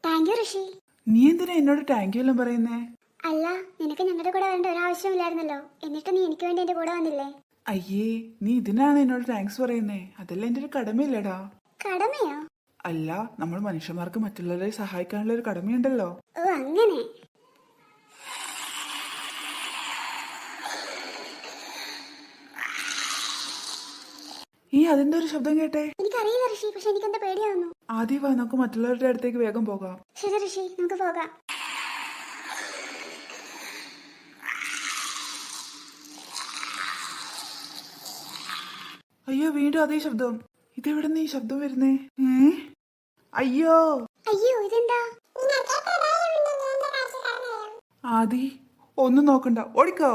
Thank you ഋഷി. നീ എന്തിനാ എന്നോട് താങ്ക് യു എല്ലാം പറയുന്നേ? അല്ല, നിനക്ക് ഞങ്ങളുടെ കൂടെ വരേണ്ട ഒരാവശ്യമില്ലായിരുന്നല്ലോ. എന്നിട്ട് നീ എനിക്ക് വേണ്ടി എന്റെ കൂടെ വന്നില്ലേ? അയ്യേ, നീ ഇതിനാണ് എന്നോട് താങ്ക്സ് പറയുന്നേ? അതല്ല എന്റെ ഒരു കടമയില്ലടാ. കടമയോ? അല്ല, നമ്മൾ മനുഷ്യന്മാർക്ക് മറ്റുള്ളവരെ സഹായിക്കാനുള്ള ഒരു കടമയുണ്ടല്ലോ. ഓ അങ്ങനെ. ഈ അതിന്റെ ഒരു ശബ്ദം കേട്ടെ. എനിക്കറിയില്ല ഋഷി, പക്ഷെ എനിക്ക് എന്താ പേടിയാവുന്നു. ആദ്യം വാ, നമുക്ക് മറ്റുള്ളവരുടെ അടുത്തേക്ക് വേഗം പോകാം. ശരി ഋഷി, നമുക്ക് പോകാം. അയ്യോ, വീണ്ടും അതേ ശബ്ദം. ഇതെവിടെ നിന്ന് ഈ ശബ്ദം വരുന്നേ? അയ്യോ അയ്യോ, ഇതെന്താ? ആദി, ഒന്നും നോക്കണ്ട, ഓടിക്കോ.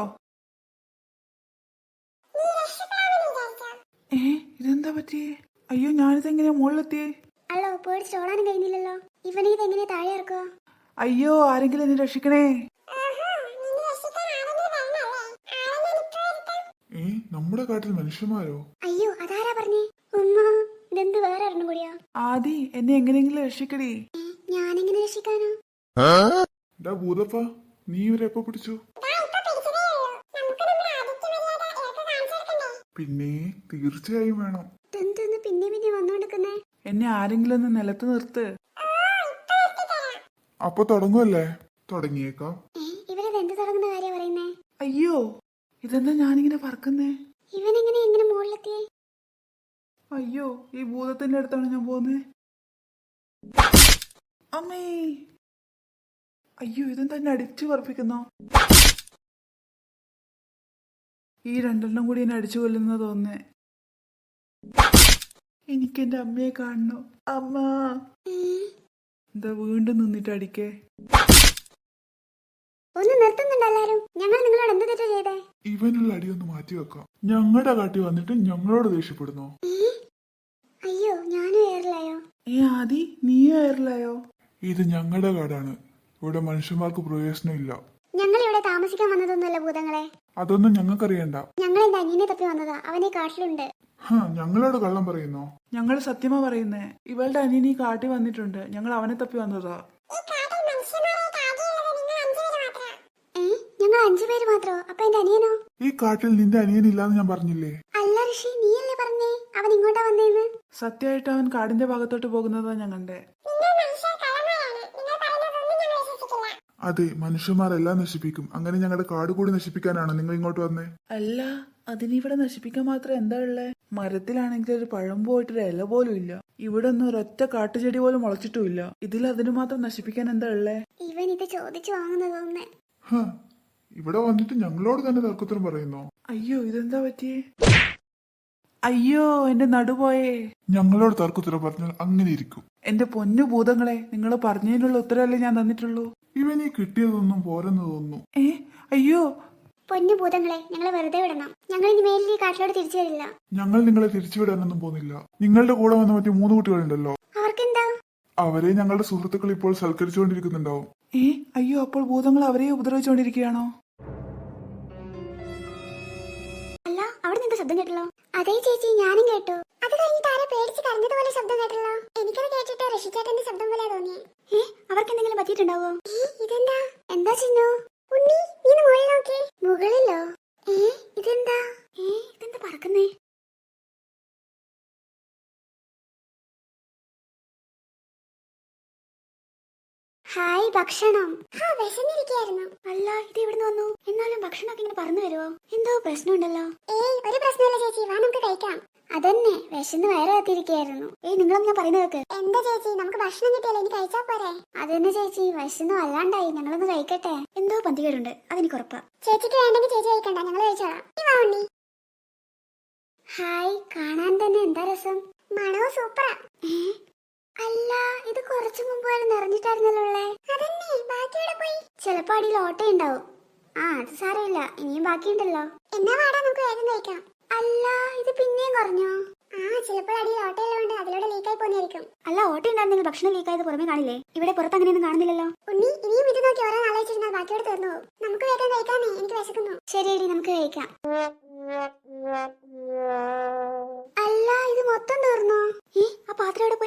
ഇതെന്താ പറ്റിയേ? അയ്യോ, ഞാനിതെങ്ങനെയാ മുകളിലെത്തിയേ? അല്ലോ, പേടിച്ചോടാനും കഴിഞ്ഞില്ലല്ലോ. ഇവനെ ഇതെങ്ങനെ താഴെ ഇറക്കുക? അയ്യോ, ആരെങ്കിലും എന്നെ രക്ഷിക്കണേ. നമ്മുടെ കാട്ടിൽ മനുഷ്യന്മാരോ? അയ്യോ, അതാരാ പറഞ്ഞേ? ഉമ്മ, ഇതെന്ത് വേറെ ഒരെണ്ണം കൂടിയാ? ആദി, എന്നെ എങ്ങനെയെങ്കിലും രക്ഷിക്കടി. ഞാനെങ്ങനെ രക്ഷിക്കാനോ? ഭൂതപ്പ, നീ ഇവരെ എപ്പോ പിടിച്ചു? പിന്നെ തീർച്ചയായും വേണം. ഇതെന്തെന്ന് പിന്നെ പിന്നെ വന്നോണ്ടിരിക്കുന്നേ? എന്നെ ആരെങ്കിലും ഒന്ന് നിലത്ത് നിർത്ത്. അപ്പൊ തുടങ്ങുമല്ലേ? തുടങ്ങിയേക്കാം. ഇവരിത് എന്ത് തുടങ്ങുന്ന കാര്യ പറയുന്നേ? അയ്യോ, ഇതെന്താ ഞാനിങ്ങനെ പറക്കുന്നേ? ഇവനെങ്ങനെ എങ്ങനെ മുകളിലെത്തിയേ? അയ്യോ, ഈ ഭൂതത്തിന്റെ അടുത്താണ് ഞാൻ പോകുന്നേ. അമ്മേ, അയ്യോ, ഇതെന്താ എന്നെ അടിച്ചു പറപ്പിക്കുന്നോ? ഈ രണ്ടെണ്ണം കൂടി എന്നെ അടിച്ചു കൊല്ലുന്ന തോന്നേ. എനിക്ക് എന്റെ അമ്മയെ കാണണം. അമ്മ, എന്താ വീണ്ടും നിന്നിട്ട് അടിക്കേ? ഒന്ന് നിർത്തുന്നുണ്ട് എല്ലാരും. ഞങ്ങൾ നിങ്ങളോട് എന്ത് തെറ്റാ ചെയ്തേ? ഇവനുള്ള അടിയൊന്ന് മാറ്റി വെക്കാം. ഞങ്ങളുടെ കാട്ടി വന്നിട്ട് ഞങ്ങളോട് ദേഷ്യപ്പെടുന്നോ? അയ്യോ, ഞാനും എയറിലായോ? ആദി, നീയോ എയറിലായോ? ഇത് ഞങ്ങളുടെ കാടാണ്. ഇവിടെ മനുഷ്യന്മാർക്ക് പ്രയോജനമില്ല. ഞങ്ങൾ ഇവിടെ താമസിക്കാൻ വന്നതൊന്നുമല്ല ഭൂതങ്ങളെ. അതൊന്നും ഞങ്ങൾക്കറിയണ്ട. ഞങ്ങൾ എന്റെ അനിയനെ തപ്പി വന്നതാ. അവനെ കാട്ടിലുണ്ട്. ഞങ്ങളോട് കള്ളം പറയുന്നോ? ഞങ്ങൾ സത്യമാ പറയുന്നേ. ഇവളുടെ അനിയൻ ഈ കാട്ടിൽ വന്നിട്ടുണ്ട്. ഞങ്ങൾ അവനെ തപ്പി വന്നതാ. ഞങ്ങൾ 5 പേര് മാത്രോ? അപ്പൊ എന്റെ അനിയനോ? ഈ കാട്ടിൽ നിന്റെ അനിയനില്ലാന്ന് ഞാൻ പറഞ്ഞില്ലേ? അല്ല ഋഷി, നീയല്ലേ പറഞ്ഞേ അവൻ ഇങ്ങോട്ടാ വന്നേന്ന്? സത്യമായിട്ട് അവൻ കാടിന്റെ ഭാഗത്തോട്ട് പോകുന്നതാ ഞാൻ കണ്ടേ. അതെ, മനുഷ്യന്മാരെല്ലാം നശിപ്പിക്കും. അങ്ങനെ ഞങ്ങളുടെ കാട് കൂടി നശിപ്പിക്കാനാണോ നിങ്ങൾ ഇങ്ങോട്ട് വന്നേ? അല്ല, അതിനിവിടെ നശിപ്പിക്കാൻ മാത്രം എന്താ ഉള്ളേ? മരത്തിലാണെങ്കിൽ ഒരു പഴം പോയിട്ടൊരു ഇല പോലും ഇല്ല. ഇവിടെ ഒന്നും ഒരൊറ്റ കാട്ടുചെടി പോലും മുളച്ചിട്ടുമില്ല. ഇതിൽ അതിന് മാത്രം നശിപ്പിക്കാൻ എന്താ ഉള്ളേ? ഇവൻ ഇത് ചോദിച്ചു വാങ്ങുന്നതൊന്നേ. ഇവിടെ വന്നിട്ട് ഞങ്ങളോട് തന്നെ തർക്കത്തിനും പറയുന്നോ? അയ്യോ, ഇതെന്താ പറ്റിയേ? അയ്യോ, എന്റെ നടുപോയേ. ഞങ്ങളോട് തർക്കത്തിനും പറഞ്ഞാൽ അങ്ങനെ ഇരിക്കും. എന്റെ പൊന്നു ഭൂതങ്ങളെ, നിങ്ങൾ പറഞ്ഞതിനുള്ള ഉത്തരവല്ലേ ഞാൻ തന്നിട്ടുള്ളൂ. ഇവൻ ഈ കിട്ടിയതൊന്നും പോരെന്ന് തോന്നുന്നു. അയ്യോ, പൊന്നു ഭൂതങ്ങളെ, ഞങ്ങളെ വെറുതെ വിടണം. ഞങ്ങൾ ഇനി മേലിൽ ഈ കാട്ടിലോട് തിരിച്ചു വരില്ല. ഞങ്ങൾ നിങ്ങളെ തിരിച്ചുവിടാനൊന്നും പോകുന്നില്ല. നിങ്ങളുടെ കൂടെ വന്ന മറ്റേ 3 കുട്ടികളുണ്ടല്ലോ, അവർക്കെന്താ? അവരെ ഞങ്ങളുടെ സുഹൃത്തുക്കൾ ഇപ്പോൾ സൽക്കരിച്ചുകൊണ്ടിരിക്കുന്നുണ്ടാവും. അയ്യോ, അപ്പോൾ ഭൂതങ്ങൾ അവരെ ഉപദ്രവിച്ചുകൊണ്ടിരിക്കുകയാണോ? അല്ല, അവിടെ നിങ്ങൾക്ക് ശബ്ദം കേട്ടല്ലോ. അതേ ചേച്ചി, ഞാനും കേട്ടു. അത് കഴിഞ്ഞിട്ട് ആരെ പേടിച്ച് കരഞ്ഞതുപോലെ ശബ്ദം കേട്ടല്ലോ. എനിക്കത് കേട്ടിട്ട് ഋഷിച്ചേട്ടന്റെ ശബ്ദം പോലെ തോന്നിയേ. അവർക്ക് എന്തെങ്കിലും പറ്റിയിട്ടുണ്ടാവോ? ഇതെന്താ? എന്താ ചിന്നു? ഉണ്ണി, നീ മുകളിൽ നോക്കേ. മുകളിലോ? ഇതെന്താ? ഇതെന്താ പറക്കുന്നേ? ഹായ്, ഭക്ഷണം. വിശന്നിരിക്കായിരുന്നു. അല്ല, ഇത് എവിടുന്ന് വന്നു? എന്നാലും ഭക്ഷണമൊക്കെ ഇങ്ങനെ പറന്നു വരുവോ? എന്തോ പ്രശ്നമുണ്ടല്ലോ. ഒരു പ്രശ്നമില്ല ചേച്ചി, വാ നമുക്ക് കഴിക്കാം. അതന്നെ, വിശന്ന് വയറ് കത്തിരിക്കായിരുന്നു. നിങ്ങളും ഞാൻ പറയുന്നത് കേക്ക്. എന്താ ചേച്ചി, നമുക്ക് ഭക്ഷണം കിട്ടിയല്ലോ, ഇനി കഴിച്ചാ പോരെ? അതന്നെ ചേച്ചി, വിശന്ന് വല്ലാണ്ടായി. ഞങ്ങളൊന്ന് കഴിക്കട്ടെ. എന്തോ പന്തികേടുണ്ട്, അതെനിക്ക് ഉറപ്പാ. ചേച്ചിക്ക് വേണ്ടെങ്കിൽ ചേച്ചി കഴിക്കണ്ട, ഞങ്ങൾ കഴിച്ചോളാം. ഹായ്, കാണാൻ തന്നെ എന്താ രസം. മണവും സൂപ്പറാ. അല്ല, ഇത് കുറച്ചു മുമ്പ് വരെ നിറഞ്ഞിട്ടായിരുന്നല്ലോ. അതന്നെ, ബാക്കിയുടെ പോയി. ചിലപ്പോ അടിയിൽ ഓട്ടയുണ്ടാവും. അത് സാരമില്ല, ഇനിയും ബാക്കിയുണ്ടല്ലോ. എന്നാ വാടാ, നമുക്ക് വേഗം കഴിക്കാം. അല്ല, ഇത് പിന്നെയും കുറഞ്ഞോ? ചിലപ്പോൾ അടിയിൽ ഓട്ടയുള്ളതുകൊണ്ട് അതിലൂടെ ലീക്കായി പോന്നിരിക്കും. അല്ല, ഓട്ട ഉണ്ടായിരുന്നെങ്കിൽ ഭക്ഷണം ലീക്കായത് പുറമെ കാണില്ലേ? ഇവിടെ പുറത്ത് അങ്ങനെയൊന്നും കാണുന്നില്ലല്ലോ. ഉണ്ണി, ഇനിയും ഇത് നോക്കി ഓരോ ആലോചിച്ചിരുന്നാൽ ബാക്കിയോട് തീർന്നു പോകും. നമുക്ക് വേഗം കഴിക്കാനേ, എനിക്ക് വിശക്കുന്നു. ശരിയടി, നമുക്ക് കഴിക്കാം. അല്ല, ഇത് മൊത്തം തീർന്നോ? ആ പാത്രം എവിടെ പോയി?